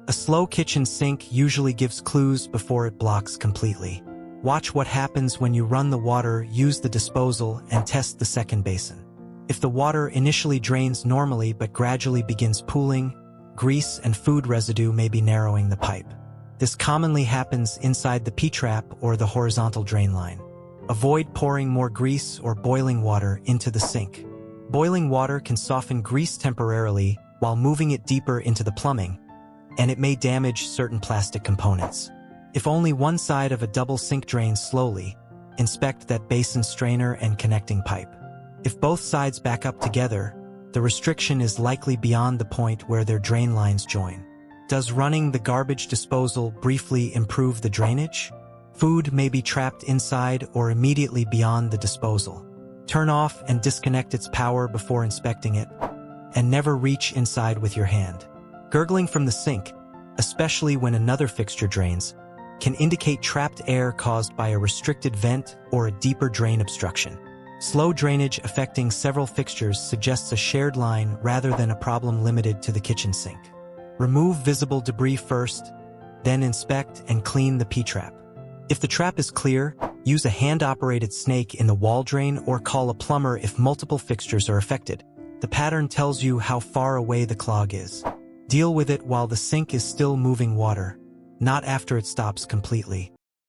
A slow kitchen sink usually gives clues before it blocks completely. Watch what happens when you run the water, use the disposal, and test the second basin. If the water initially drains normally but gradually begins pooling, grease and food residue may be narrowing the pipe. This commonly happens inside the P-trap or the horizontal drain line. Avoid pouring more grease or boiling water into the sink. Boiling water can soften grease temporarily while moving it deeper into the plumbing, and it may damage certain plastic components. If only one side of a double sink drains slowly, inspect that basin strainer and connecting pipe. If both sides back up together, the restriction is likely beyond the point where their drain lines join. Does running the garbage disposal briefly improve the drainage? Food may be trapped inside or immediately beyond the disposal. Turn off and disconnect its power before inspecting it, and never reach inside with your hand. Gurgling from the sink, especially when another fixture drains, can indicate trapped air caused by a restricted vent or a deeper drain obstruction. Slow drainage affecting several fixtures suggests a shared line rather than a problem limited to the kitchen sink. Remove visible debris first, then inspect and clean the P-trap. If the trap is clear, use a hand-operated snake in the wall drain or call a plumber if multiple fixtures are affected. The pattern tells you how far away the clog is. Deal with it while the sink is still moving water, not after it stops completely.